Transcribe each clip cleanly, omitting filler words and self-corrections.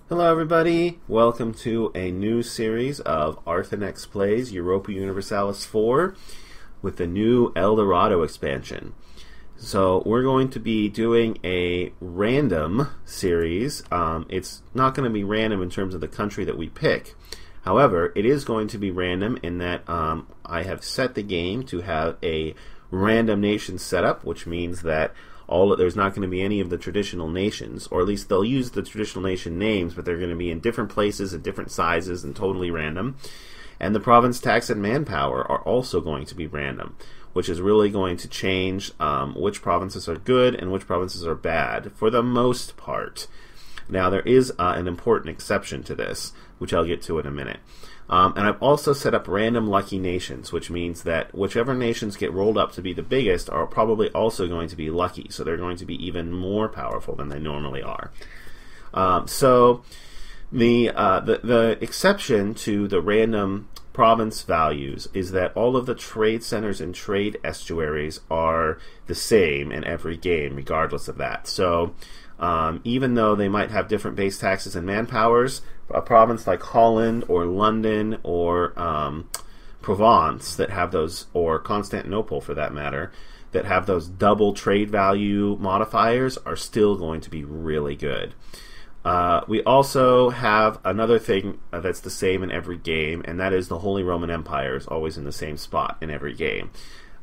Hello everybody, welcome to a new series of Arthenex Plays Europa Universalis 4 with the new Dorado expansion. So we're going to be doing a random series. It's not going to be random in terms of the country that we pick. However, it is going to be random in that I have set the game to have a random nation setup, which means that there's not going to be any of the traditional nations, or at least they'll use the traditional nation names, but they're going to be in different places and different sizes and totally random. And the province tax and manpower are also going to be random, which is really going to change which provinces are good and which provinces are bad for the most part. Now there is an important exception to this, which I'll get to in a minute. And I've also set up random lucky nations, which means that whichever nations get rolled up to be the biggest are probably also going to be lucky, so they're going to be even more powerful than they normally are. So the exception to the random province values is that all of the trade centers and trade estuaries are the same in every game, regardless of that. So even though they might have different base taxes and manpowers, a province like Holland or London or Provence that have those, or Constantinople for that matter, that have those double trade value modifiers are still going to be really good. We also have another thing that's the same in every game, and that is the Holy Roman Empire is always in the same spot in every game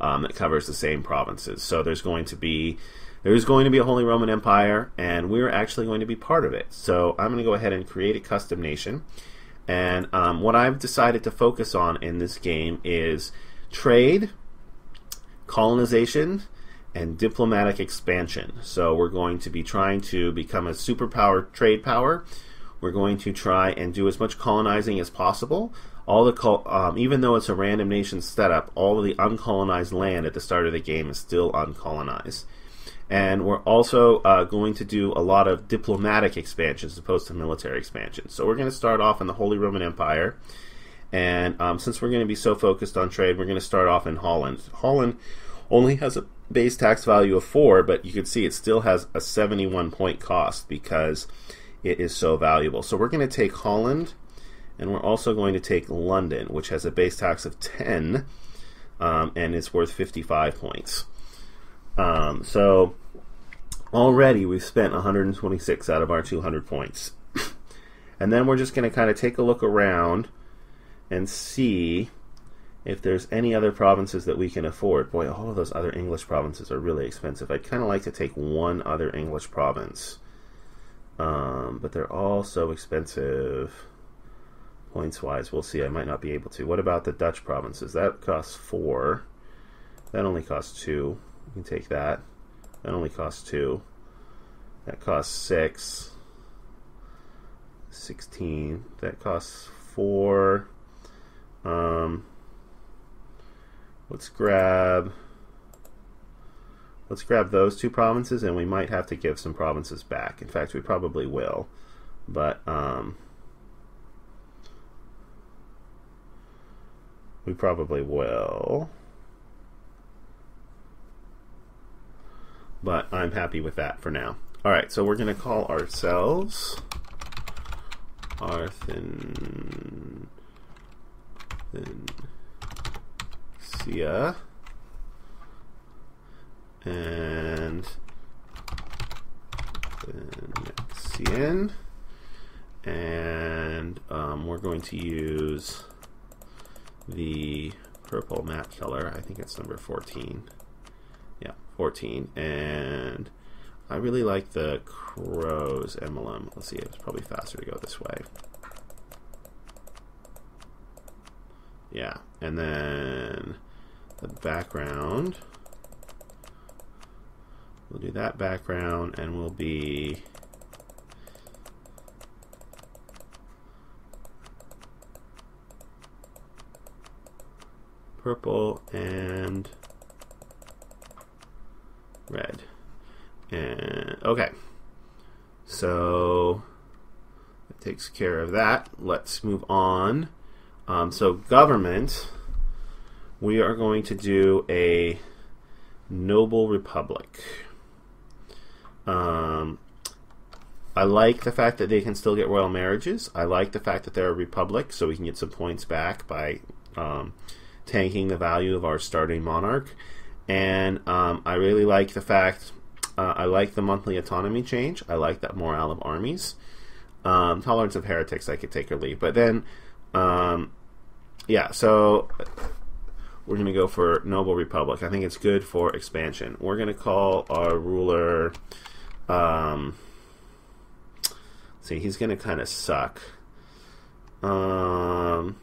that covers the same provinces. So there's going to be a Holy Roman Empire, and we're actually going to be part of it. So I'm going to go ahead and create a custom nation. And what I've decided to focus on in this game is trade, colonization, and diplomatic expansion. So we're going to be trying to become a superpower trade power. We're going to try and do as much colonizing as possible. Even though it's a random nation setup, all of the uncolonized land at the start of the game is still uncolonized. And we're also going to do a lot of diplomatic expansions as opposed to military expansions. So we're going to start off in the Holy Roman Empire. And since we're going to be so focused on trade, we're going to start off in Holland. Holland only has a base tax value of 4, but you can see it still has a 71 point cost because it is so valuable. So we're going to take Holland, and we're also going to take London, which has a base tax of 10, and it's worth 55 points. So already we've spent 126 out of our 200 points. And then we're just going to kind of take a look around and see if there's any other provinces that we can afford. Boy, all of those other English provinces are really expensive. I'd kind of like to take one other English province. But they're all so expensive points-wise. We'll see. I might not be able to. What about the Dutch provinces? That costs 4. That only costs 2. You can take that. That only costs 2. That costs 6. 16. That costs 4. Let's grab those 2 provinces, and we might have to give some provinces back. In fact, we probably will. But we probably will. But I'm happy with that for now. Alright, so we're going to call ourselves Arthenex. And Nexian, and we're going to use the purple map color. I think it's number 14. Yeah, 14. And I really like the crow's emblem. Let's see, it's probably faster to go this way. Yeah, and then the background, we'll do that background, and we'll be purple and red. And okay, so that takes care of that. Let's move on. So government, we are going to do a noble republic. I like the fact that they can still get royal marriages. I like the fact that they're a republic, so we can get some points back by tanking the value of our starting monarch. And I really like the fact, I like the monthly autonomy change. I like that morale of armies. Tolerance of heretics I could take or leave. But then, yeah, so we're going to go for Noble Republic. I think it's good for expansion. We're going to call our ruler... see, he's going to kind of suck. Let's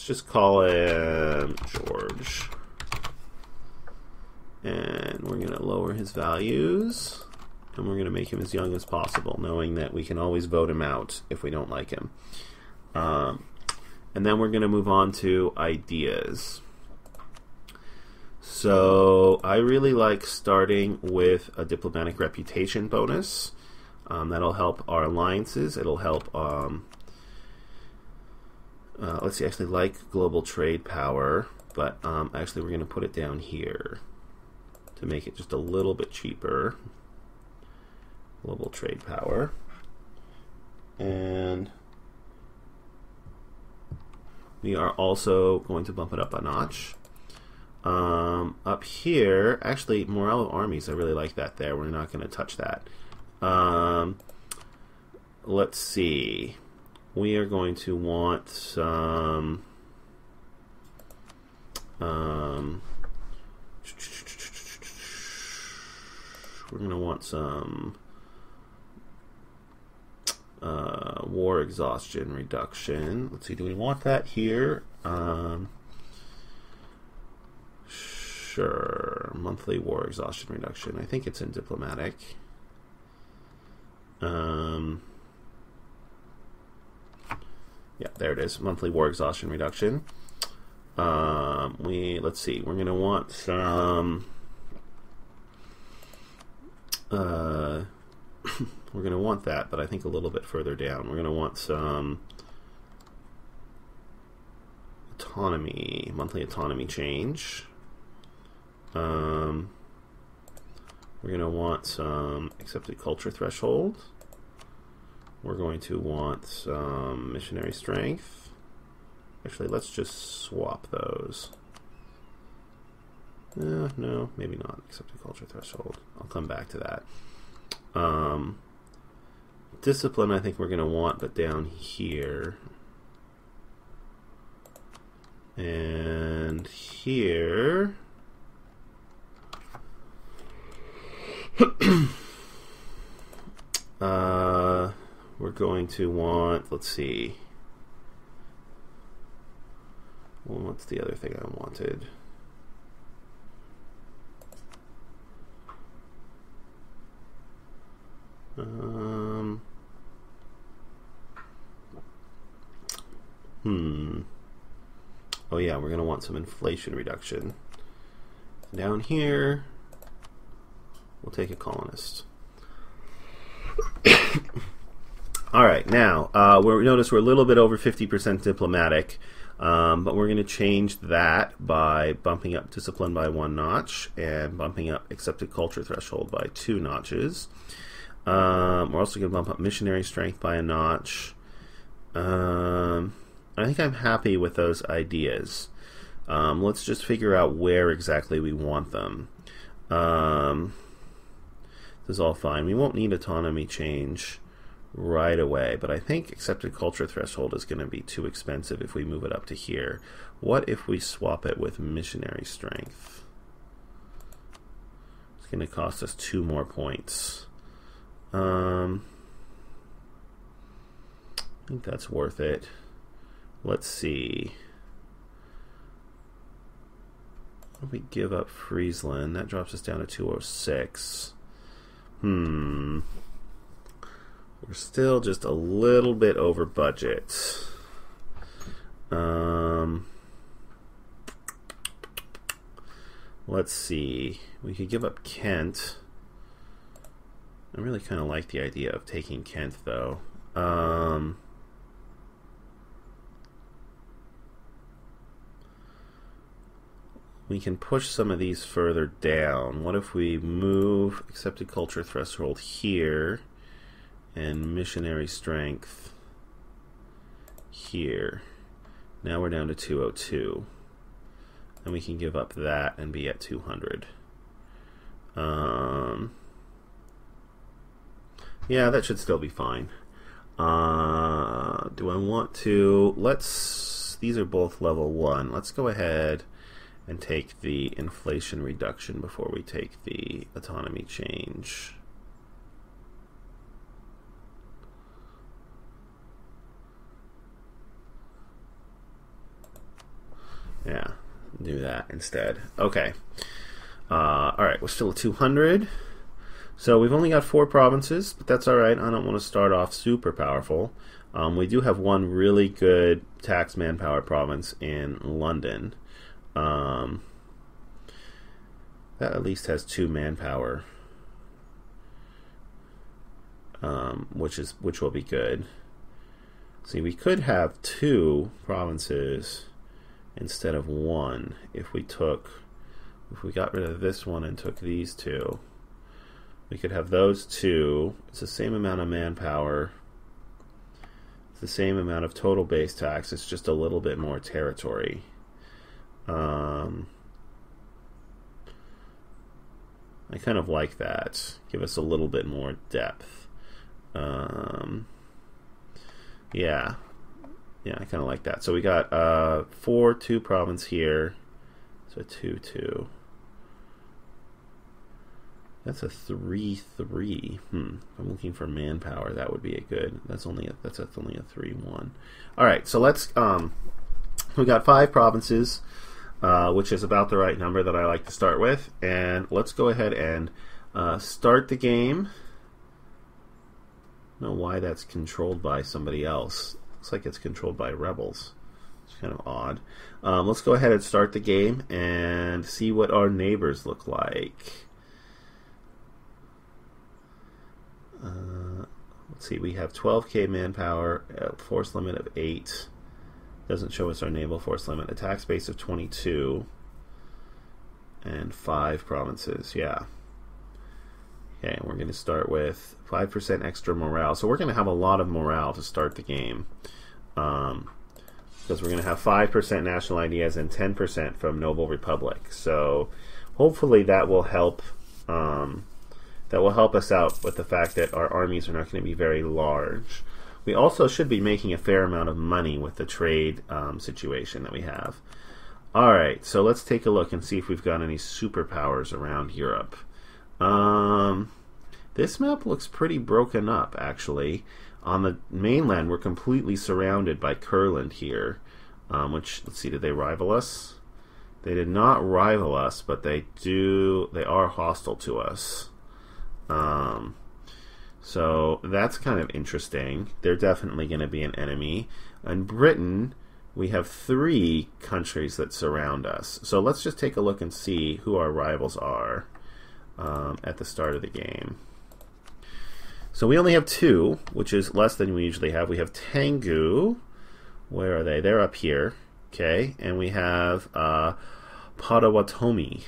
just call him George. And we're going to lower his values. And we're going to make him as young as possible, knowing that we can always vote him out if we don't like him. And then we're going to move on to ideas. So I really like starting with a diplomatic reputation bonus. That'll help our alliances. It'll help, let's see, I actually like global trade power, but actually we're going to put it down here to make it just a little bit cheaper. Global trade power. And we are also going to bump it up a notch. Up here, actually, morale of armies, I really like that there. We're not going to touch that. Let's see. We are going to want some... we're going to want some war exhaustion reduction. Let's see, do we want that here? Sure. Monthly war exhaustion reduction. I think it's in diplomatic. Yeah, there it is. Monthly war exhaustion reduction. Let's see. We're gonna want some. We're gonna want that, but I think a little bit further down. We're gonna want some autonomy, monthly autonomy change. We're gonna want some accepted culture threshold. We're going to want some missionary strength. Actually, let's just swap those. No, maybe not. Accepted culture threshold. I'll come back to that. Discipline, I think we're going to want, but down here. And here. We're going to want, let's see. Well, what's the other thing I wanted? Oh yeah, we're going to want some inflation reduction. Down here, we'll take a colonist. All right, now notice we're a little bit over 50% diplomatic, but we're going to change that by bumping up discipline by 1 notch and bumping up accepted culture threshold by 2 notches. We're also going to bump up missionary strength by a notch. I think I'm happy with those ideas. Let's just figure out where exactly we want them. This is all fine. We won't need autonomy change right away, but I think accepted culture threshold is going to be too expensive if we move it up to here. What if we swap it with missionary strength? It's going to cost us 2 more points. I think that's worth it. Let's see. If we give up Friesland, that drops us down to 206. We're still just a little bit over budget. Let's see. We could give up Kent. I really kind of like the idea of taking Kent, though. We can push some of these further down. What if we move accepted culture threshold here and missionary strength here. Now we're down to 202. And we can give up that and be at 200. Yeah, that should still be fine. Do I want to... These are both level 1. Let's go ahead and take the inflation reduction before we take the autonomy change. Yeah, do that instead. Okay. Alright, we're still at 200. So we've only got 4 provinces, but that's alright. I don't want to start off super powerful. We do have one really good tax manpower province in London. That at least has 2 manpower, which will be good. See, we could have 2 provinces instead of 1 if we got rid of this one and took these 2. We could have those 2. It's the same amount of manpower. It's the same amount of total base tax. It's just a little bit more territory. I kind of like that. Give us a little bit more depth. Yeah, I kind of like that. So we got 4-2 province here. So 2-2. That's a 3-3. I'm looking for manpower. That would be a good. That's only a 3-1. All right. So let's. We got 5 provinces, which is about the right number that I like to start with. And let's go ahead and start the game. I don't know why that's controlled by somebody else. Looks like it's controlled by rebels. It's kind of odd. Let's go ahead and start the game and see what our neighbors look like. Let's see, we have 12k manpower, force limit of 8. Doesn't show us our naval force limit. Attack space of 22. And 5 provinces, yeah. Okay, we're going to start with 5% extra morale. So we're going to have a lot of morale to start the game. Because we're going to have 5% national ideas and 10% from Noble Republic. So hopefully that will help. That will help us out with the fact that our armies are not going to be very large. We also should be making a fair amount of money with the trade situation that we have. Alright, so let's take a look and see if we've got any superpowers around Europe. This map looks pretty broken up, actually. On the mainland, we're completely surrounded by Kurland here. Which, let's see, did they rival us? They did not rival us, but they are hostile to us. So that's kind of interesting. They're definitely going to be an enemy. In Britain, we have 3 countries that surround us. So let's just take a look and see who our rivals are at the start of the game. So we only have 2, which is less than we usually have. We have Tengu. Where are they? They're up here. Okay, and we have Potawatomi,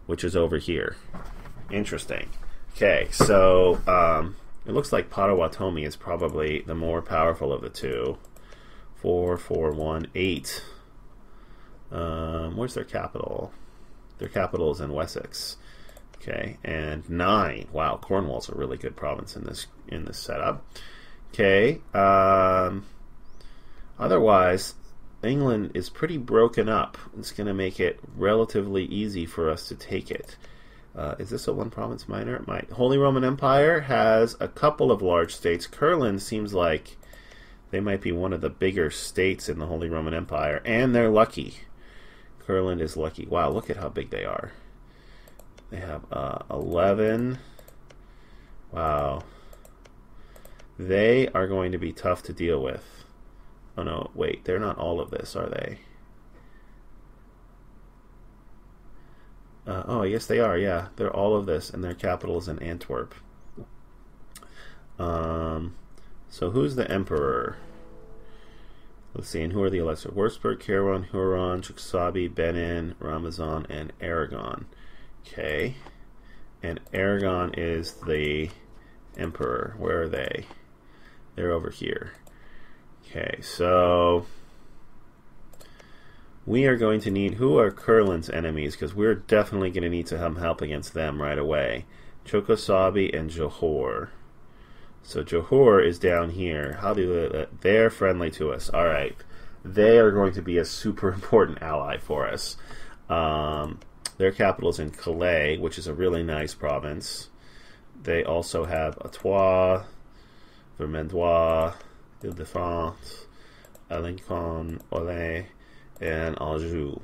which is over here. Interesting. Okay, so it looks like Potawatomi is probably the more powerful of the 2. 4, 4, 1, 8. Where's their capital? Their capital is in Wessex. Okay, and 9. Wow, Cornwall's a really good province in this setup. Okay, otherwise, England is pretty broken up. It's going to make it relatively easy for us to take it. Is this a 1 province minor? It might. Holy Roman Empire has a couple of large states. Kurland seems like they might be one of the bigger states in the Holy Roman Empire, and they're lucky. Kurland is lucky. Wow, look at how big they are. They have 11. Wow. They are going to be tough to deal with. Oh no, wait, they're not all of this, are they? Oh, yes, they are, yeah. They're all of this, and their capital is in Antwerp. So who's the emperor? Let's see, and who are the electors? Würzburg, Kairouan, Huron, Chicxabi, Benin, Ramazan, and Aragon. Okay. And Aragon is the Emperor. Where are they? They're over here. Okay, so we are going to need... Who are Kurland's enemies? Because we're definitely going to need some help against them right away. Chokosabi and Johor. So Johor is down here. How do they're friendly to us. Alright. They are going to be a super important ally for us. Their capital is in Calais, which is a really nice province. They also have Artois, Vermandois, Ile-de-France, Alencon, Orléans, and Anjou.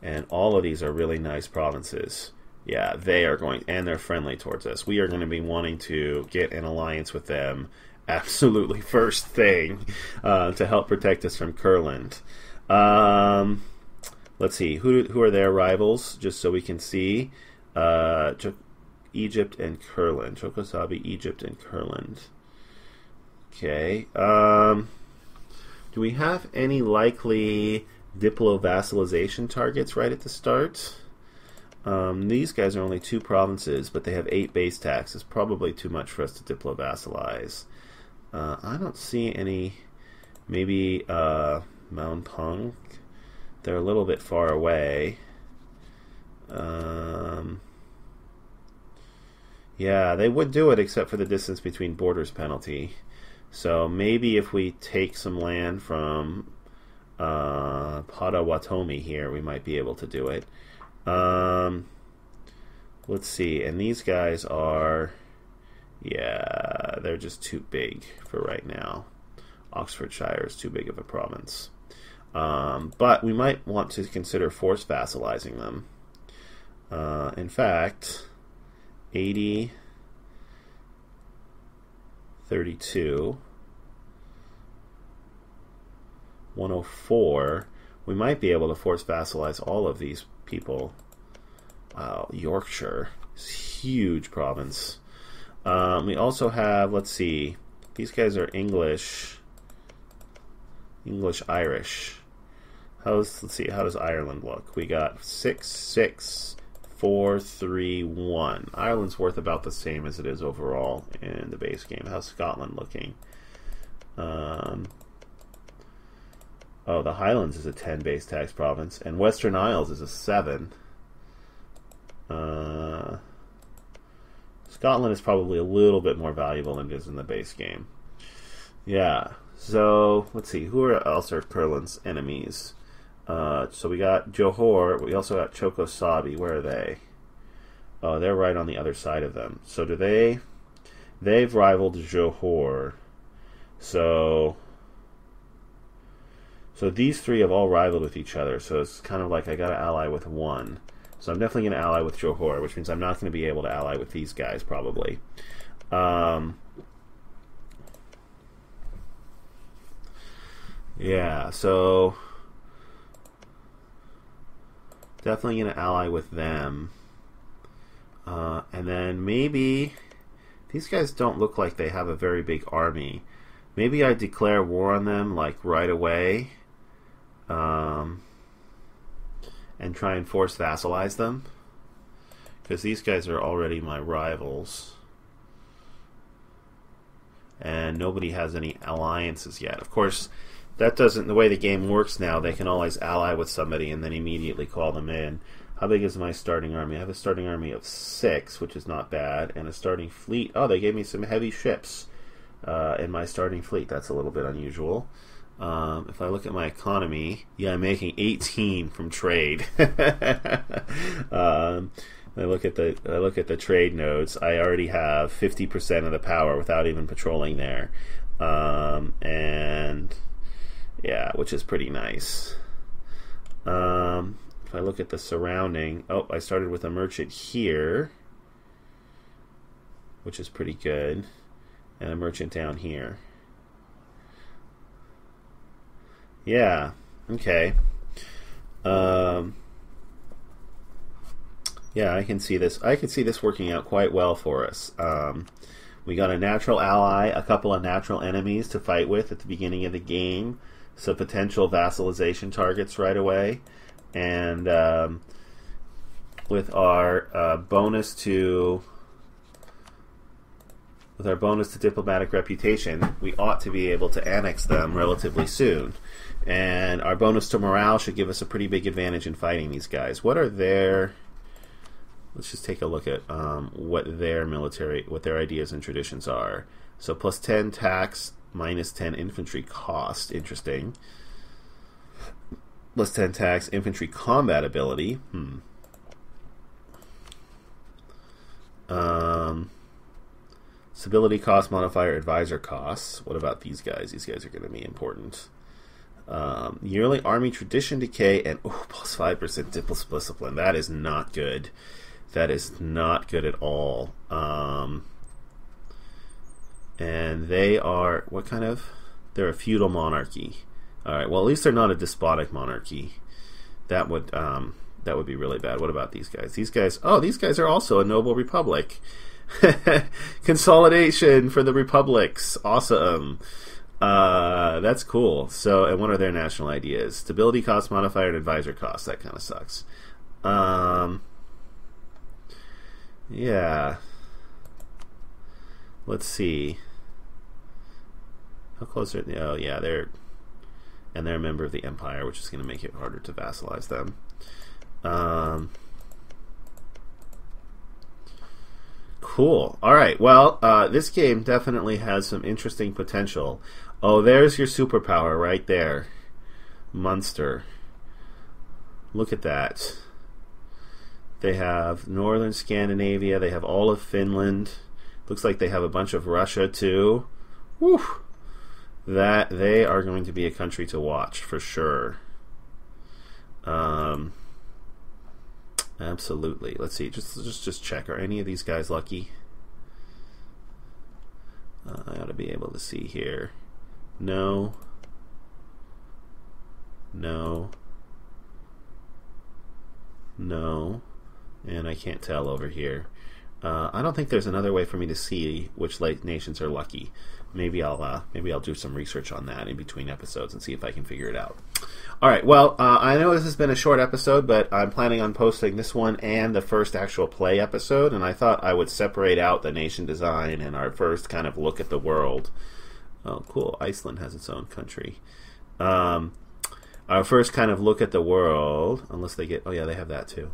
And all of these are really nice provinces. Yeah, they are going, and they're friendly towards us. We are going to be wanting to get an alliance with them absolutely first thing to help protect us from Kurland. Let's see, who are their rivals, just so we can see. Egypt and Kurland. Chokosabi, Egypt, and Kurland. Okay. Do we have any likely diplo-vassalization targets right at the start? These guys are only 2 provinces, but they have 8 base taxes. Probably too much for us to diplo-vassalize. I don't see any. Maybe Mount Pong. They're a little bit far away. Yeah, they would do it except for the distance between borders penalty. So maybe if we take some land from Potawatomi here, we might be able to do it. Let's see, and these guys are, yeah, they're just too big for right now. Oxfordshire is too big of a province. But we might want to consider force vassalizing them. In fact, 80, 32, 104, we might be able to force vassalize all of these people. Wow, Yorkshire is a huge province. We also have, let's see, these guys are English, Irish. Let's see, how does Ireland look? We got 6, 6, 4, 3, 1. Ireland's worth about the same as it is overall in the base game. How's Scotland looking? Oh, the Highlands is a 10 base tax province, and Western Isles is a 7. Scotland is probably a little bit more valuable than it is in the base game. Yeah, so let's see, who else are Kurland's enemies? So we got Johor, we also got Chokosabi. Where are they? Oh, they're right on the other side of them. So do they've rivaled Johor. So these 3 have all rivaled with each other. So it's kind of like I got to ally with one. So I'm definitely going to ally with Johor, which means I'm not going to be able to ally with these guys probably. Yeah, so definitely going to ally with them. And then maybe these guys don't look like they have a very big army. Maybe I declare war on them like right away, and try and force vassalize them, because these guys are already my rivals and nobody has any alliances yet. Of course, that doesn't, the way the game works now, they can always ally with somebody and then immediately call them in. How big is my starting army? I have a starting army of 6, which is not bad, and a starting fleet. Oh, they gave me some heavy ships in my starting fleet. That's a little bit unusual. If I look at my economy, yeah, I'm making 18 from trade. I look at the trade nodes. I already have 50% of the power without even patrolling there, and yeah, which is pretty nice. If I look at the surrounding, oh, I started with a merchant here, which is pretty good, and a merchant down here. Yeah, okay. Yeah, I can see this. I can see this working out quite well for us. We got a natural ally, a couple of natural enemies to fight with at the beginning of the game, so potential vassalization targets right away, and with our bonus to with our bonus to diplomatic reputation, we ought to be able to annex them relatively soon. And our bonus to morale should give us a pretty big advantage in fighting these guys. What are their... Let's just take a look at what their ideas and traditions are. So plus 10 tax, minus 10 infantry cost. Interesting. Plus 10 tax, infantry combat ability. Stability cost modifier, advisor costs. What about these guys? These guys are going to be important. Yearly army tradition decay and plus 5% discipline. That is not good. That is not good at all. And they are, what kind of? They're a feudal monarchy. All right. Well, at least they're not a despotic monarchy. That would be really bad. What about these guys? These guys. Oh, these guys are also a noble republic. Consolidation for the republics. Awesome. That's cool. So, and what are their national ideas? Stability cost modifier and advisor cost. That kind of sucks. Yeah. Let's see. How close are they? Oh, yeah, they're a member of the Empire, which is going to make it harder to vassalize them. Cool. All right. Well, this game definitely has some interesting potential. Oh, there's your superpower right there. Munster. Look at that. They have northern Scandinavia. They have all of Finland. Looks like they have a bunch of Russia too. Whew. That they are going to be a country to watch for sure. Absolutely. Let's see. Just check. Are any of these guys lucky? I ought to be able to see here. No. No. No. And I can't tell over here. I don't think there's another way for me to see which nations are lucky. Maybe I'll do some research on that in between episodes and see if I can figure it out. All right. Well, I know this has been a short episode, but I'm planning on posting this one and the first actual play episode, and I thought I would separate out the nation design and our first kind of look at the world. Oh, cool. Iceland has its own country. Our first kind of look at the world, unless they get... Oh, yeah, they have that too.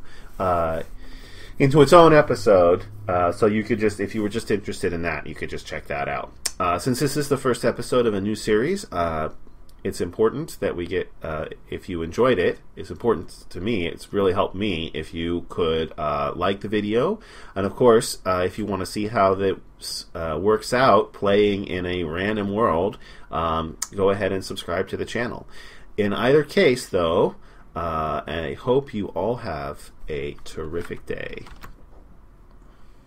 Into its own episode, so you could just, if you were just interested in that, you could just check that out. Since this is the first episode of a new series, it's important that we get, if you enjoyed it, it's important to me, it's really helped me if you could like the video, and of course, if you want to see how this works out playing in a random world, go ahead and subscribe to the channel. In either case, though, I hope you all have a terrific day.